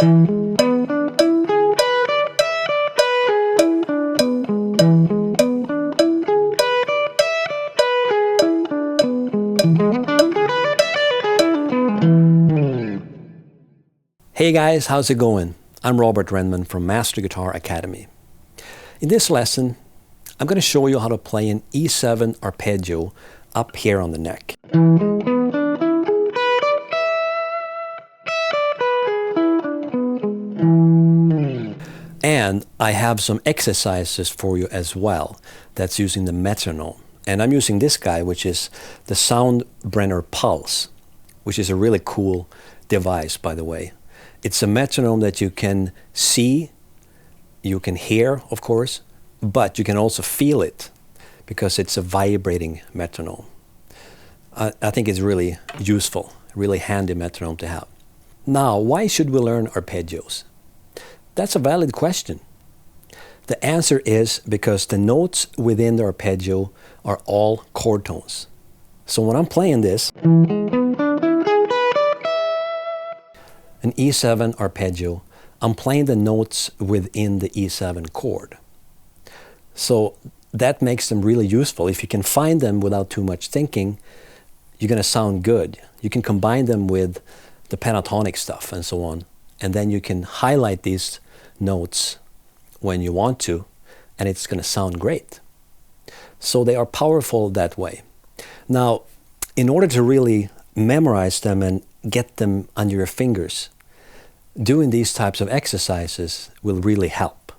Hey guys, how's it going? I'm Robert Renman from Master Guitar Academy. In this lesson, I'm going to show you how to play an E7 arpeggio up here on the neck. And I have some exercises for you as well that's using the metronome. And I'm using this guy, which is the Soundbrenner Pulse, which is a really cool device, by the way. It's a metronome that you can see, you can hear, of course, but you can also feel it because it's a vibrating metronome. I think it's really useful, really handy metronome to have. Now, why should we learn arpeggios? That's a valid question. The answer is because the notes within the arpeggio are all chord tones. So when I'm playing this, an E7 arpeggio, I'm playing the notes within the E7 chord. So that makes them really useful. If you can find them without too much thinking, you're going to sound good. You can combine them with the pentatonic stuff and so on. And then you can highlight these notes when you want to, and it's going to sound great. So they are powerful that way. Now, in order to really memorize them and get them under your fingers, doing these types of exercises will really help.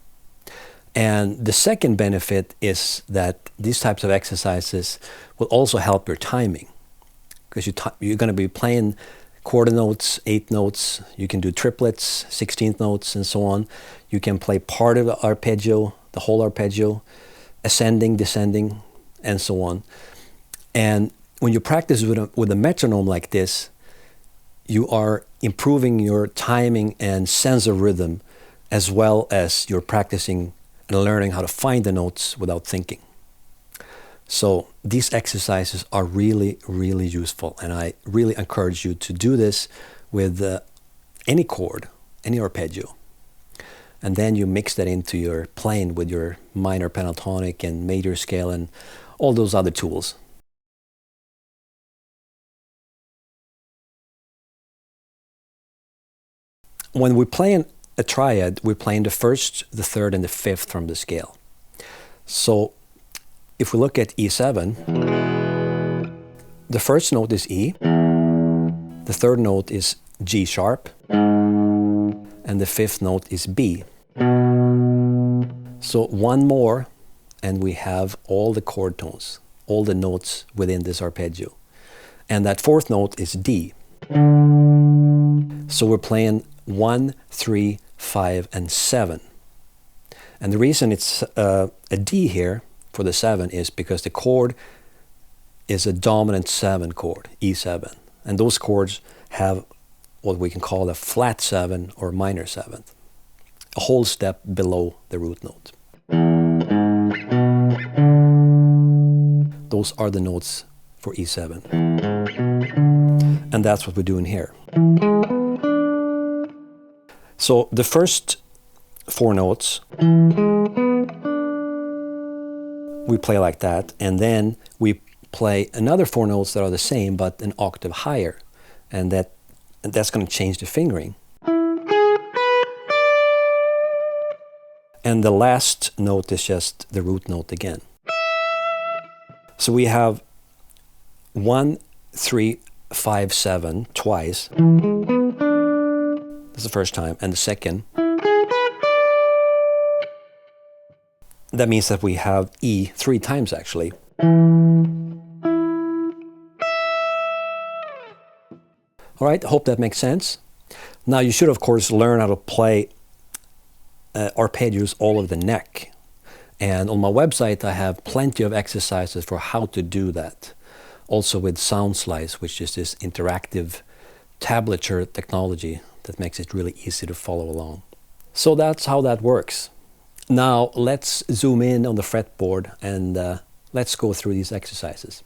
And the second benefit is that these types of exercises will also help your timing, because you're going to be playing quarter notes, eighth notes, you can do triplets, 16th notes, and so on. You can play part of the arpeggio, the whole arpeggio, ascending, descending, and so on. And when you practice with a metronome like this, you are improving your timing and sense of rhythm, as well as you're practicing and learning how to find the notes without thinking. So these exercises are really, really useful, and I really encourage you to do this with any chord, any arpeggio. And then you mix that into your playing with your minor pentatonic and major scale and all those other tools. When we play a triad, we're playing the first, the third, and the fifth from the scale. So if we look at E7, the first note is E, the third note is G sharp, and the fifth note is B. So one more, and we have all the chord tones, all the notes within this arpeggio. And that fourth note is D. So we're playing 1, 3, 5, and 7. And the reason it's a D here for the 7 is because the chord is a dominant 7 chord, E7. And those chords have what we can call a flat 7 or minor 7th, a whole step below the root note. Those are the notes for E7. And that's what we're doing here. So the first four notes, we play like that, and then we play another four notes that are the same but an octave higher, and that's going to change the fingering. And the last note is just the root note again. So we have 1, 3, 5, 7 twice. That's the first time, and the second. That means that we have E 3 times actually. All right, I hope that makes sense. Now you should of course learn how to play arpeggios all over the neck. And on my website I have plenty of exercises for how to do that. Also with SoundSlice, which is this interactive tablature technology that makes it really easy to follow along. So that's how that works. Now let's zoom in on the fretboard and let's go through these exercises.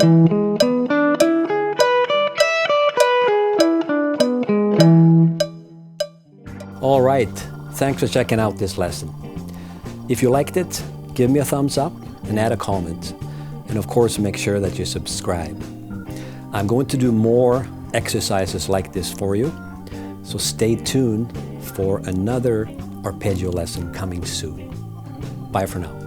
All right, thanks for checking out this lesson. If you liked it, give me a thumbs up and add a comment. And of course, make sure that you subscribe. I'm going to do more exercises like this for you, so stay tuned for another arpeggio lesson coming soon. Bye for now.